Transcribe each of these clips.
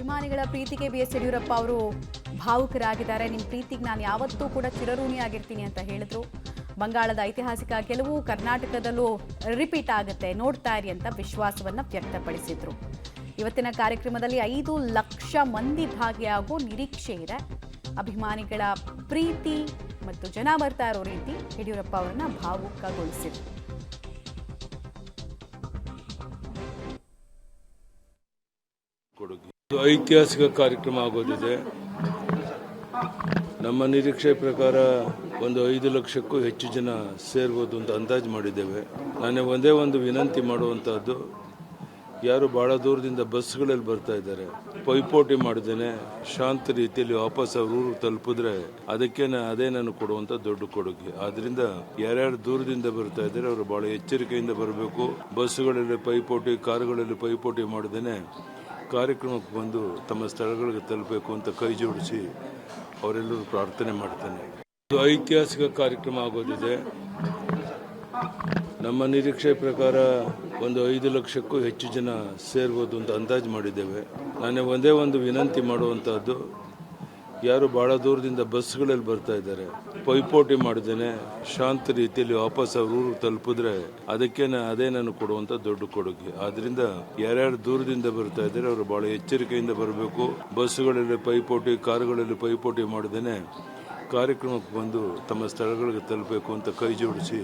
ಅಭಿಮಾನಿಗಳ ಪ್ರೀತಿಗೆ ಬಿ.ಎಸ್. ಯಡಿಯೂರಪ್ಪ ಅವರು ಭಾವುಕರಾಗಿದ್ದಾರೆ. ನಿಮ್ಮ ಪ್ರೀತಿಗೆ ನಾನು ಯಾವತ್ತೂ ಕೂಡ ಚಿರಋಣಿಯಾಗಿರ್ತೀನಿ ಅಂತ ಹೇಳಿದ್ರು. ಬಂಗಾಳದ ಐತಿಹಾಸಿಕ ಗೆಲುವು ಕರ್ನಾಟಕದಲ್ಲೂ ರಿಪೀಟ್ ಆಗುತ್ತೆ, ನೋಡ್ತಾ ಇರಿ ಅಂತ ವಿಶ್ವಾಸವನ್ನು ವ್ಯಕ್ತಪಡಿಸಿದ್ರು. ಇವತ್ತಿನ ಕಾರ್ಯಕ್ರಮದಲ್ಲಿ 5 ಲಕ್ಷ ಮಂದಿ ಭಾಗಿಯಾಗೋ ನಿರೀಕ್ಷೆ ಇದೆ. ಅಭಿಮಾನಿಗಳ ಪ್ರೀತಿ ಮತ್ತು ಜನ ಬರ್ತಾ ಇರೋ ರೀತಿ ಯಡಿಯೂರಪ್ಪ ಅವರನ್ನ ಭಾವುಕಗೊಳಿಸಿದ್ರು. ಐತಿಹಾಸಿಕ ಕಾರ್ಯಕ್ರಮ ಆಗೋದಿದೆ. ನಮ್ಮ ನಿರೀಕ್ಷೆ ಪ್ರಕಾರ ಒಂದು 5 ಲಕ್ಷಕ್ಕೂ ಹೆಚ್ಚು ಜನ ಸೇರ್ಬೋದು ಅಂತ ಅಂದಾಜು ಮಾಡಿದ್ದೇವೆ. ನಾನು ಒಂದೇ ಒಂದು ವಿನಂತಿ ಮಾಡುವಂಥದ್ದು, ಯಾರು ಭಾಳ ದೂರದಿಂದ ಬಸ್ಗಳಲ್ಲಿ ಬರ್ತಾ ಇದ್ದಾರೆ, ಪೈಪೋಟಿ ಮಾಡಿದ್ದೇನೆ ಶಾಂತ ರೀತಿಯಲ್ಲಿ ವಾಪಸ್ ಅವ್ರ ಊರು ತಲುಪಿದ್ರೆ ಅದೇ ನಾನು ಕೊಡುವಂಥ ದೊಡ್ಡ ಕೊಡುಗೆ. ಆದ್ರಿಂದ ಯಾರ್ಯಾರು ದೂರದಿಂದ ಬರ್ತಾ ಇದ್ದಾರೆ ಅವರು ಭಾಳ ಎಚ್ಚರಿಕೆಯಿಂದ ಬರಬೇಕು. ಬಸ್ಸುಗಳಲ್ಲಿ ಪೈಪೋಟಿ, ಕಾರುಗಳಲ್ಲಿ ಪೈಪೋಟಿ ಮಾಡಿದ್ದೇನೆ ಕಾರ್ಯಕ್ರಮಕ್ಕೆ ಬಂದು ತಮ್ಮ ಸ್ಥಳಗಳಿಗೆ ತಲುಪಬೇಕು ಅಂತ ಕೈ ಜೋಡಿಸಿ ಅವರೆಲ್ಲರೂ ಪ್ರಾರ್ಥನೆ ಮಾಡ್ತೇನೆ. ಇದು ಐತಿಹಾಸಿಕ ಕಾರ್ಯಕ್ರಮ ಆಗೋದಿದೆ. ನಮ್ಮ ನಿರೀಕ್ಷೆ ಪ್ರಕಾರ ಒಂದು 5 ಲಕ್ಷಕ್ಕೂ ಹೆಚ್ಚು ಜನ ಸೇರ್ಬೋದು ಅಂತ ಅಂದಾಜು ಮಾಡಿದ್ದೇವೆ. ನಾನು ಒಂದೇ ಒಂದು ವಿನಂತಿ ಮಾಡುವಂಥದ್ದು, ಯಾರು ಭಾಳ ದೂರದಿಂದ ಬಸ್ಗಳಲ್ಲಿ ಬರ್ತಾ ಇದ್ದಾರೆ, ಪೈಪೋಟಿ ಮಾಡಿದ್ದೇನೆ ಶಾಂತ ರೀತಿಯಲ್ಲಿ ವಾಪಸ್ ಅವ್ರ ಊರು ತಲುಪಿದ್ರೆ ಅದೇ ನಾನು ಕೊಡುವಂಥ ದೊಡ್ಡ ಕೊಡುಗೆ. ಆದ್ರಿಂದ ಯಾರ್ಯಾರು ದೂರದಿಂದ ಬರ್ತಾ ಇದ್ದಾರೆ ಅವರು ಭಾಳ ಎಚ್ಚರಿಕೆಯಿಂದ ಬರಬೇಕು. ಬಸ್ಸುಗಳಲ್ಲಿ ಪೈಪೋಟಿ, ಕಾರುಗಳಲ್ಲಿ ಪೈಪೋಟಿ ಮಾಡಿದ್ದೇನೆ ಕಾರ್ಯಕ್ರಮಕ್ಕೆ ಬಂದು ತಮ್ಮ ಸ್ಥಳಗಳಿಗೆ ತಲುಪಬೇಕು ಅಂತ ಕೈ ಜೋಡಿಸಿ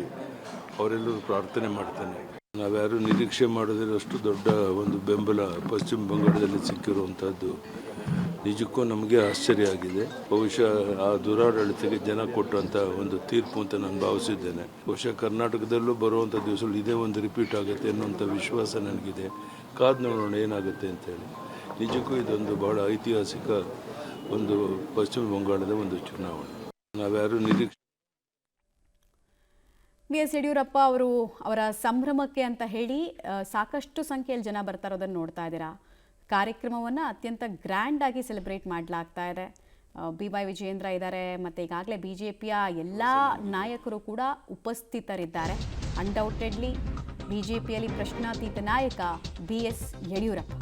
ಅವರೆಲ್ಲರೂ ಪ್ರಾರ್ಥನೆ ಮಾಡ್ತೇನೆ. ನಾವ್ಯಾರು ನಿರೀಕ್ಷೆ ಮಾಡದಿರೋಷ್ಟು ದೊಡ್ಡ ಒಂದು ಬೆಂಬಲ ಪಶ್ಚಿಮ ಬಂಗಾಳದಲ್ಲಿ ಸಿಕ್ಕಿರುವಂಥದ್ದು ನಿಜಕ್ಕೂ ನಮಗೆ ಆಶ್ಚರ್ಯ ಆಗಿದೆ. ಬಹುಶಃ ಆ ದುರಾಡಳಿತಕ್ಕೆ ಜನ ಕೊಟ್ಟಂಥ ಒಂದು ತೀರ್ಪು ಅಂತ ನಾನು ಭಾವಿಸಿದ್ದೇನೆ. ಬಹುಶಃ ಕರ್ನಾಟಕದಲ್ಲೂ ಬರುವಂಥ ದಿವಸಗಳು ಇದೇ ಒಂದು ರಿಪೀಟ್ ಆಗುತ್ತೆ ಅನ್ನುವಂಥ ವಿಶ್ವಾಸ ನನಗಿದೆ. ಕಾದು ನೋಡೋಣ ಏನಾಗುತ್ತೆ ಅಂತೇಳಿ. ನಿಜಕ್ಕೂ ಇದೊಂದು ಬಹಳ ಐತಿಹಾಸಿಕ ಒಂದು ಪಶ್ಚಿಮ ಬಂಗಾಳದ ಒಂದು ಚುನಾವಣೆ. ನಾವ್ಯಾರು ನಿರೀಕ್ಷೆ ಬಿ.ಎಸ್. ಯಡಿಯೂರಪ್ಪ ಅವರು ಅವರ ಸಂಭ್ರಮಕ್ಕೆ ಅಂತ ಹೇಳಿ ಸಾಕಷ್ಟು ಸಂಖ್ಯೆಯಲ್ಲಿ ಜನ ಬರ್ತಾ ಇರೋದನ್ನು ನೋಡ್ತಾ ಇದ್ದೀರಾ. ಕಾರ್ಯಕ್ರಮವನ್ನು ಅತ್ಯಂತ ಗ್ರ್ಯಾಂಡ್ ಆಗಿ ಸೆಲೆಬ್ರೇಟ್ ಮಾಡಲಾಗ್ತಾ ಇದೆ. ಬಿ.ವೈ. ವಿಜಯೇಂದ್ರ ಇದ್ದಾರೆ, ಮತ್ತು ಈಗಾಗಲೇ ಬಿಜೆಪಿಯ ಎಲ್ಲ ನಾಯಕರು ಕೂಡ ಉಪಸ್ಥಿತರಿದ್ದಾರೆ. ಅನ್ಡೌಟೆಡ್ಲಿ ಬಿಜೆಪಿಯಲ್ಲಿ ಪ್ರಶ್ನಾತೀತ ನಾಯಕ ಬಿ.ಎಸ್. ಯಡಿಯೂರಪ್ಪ.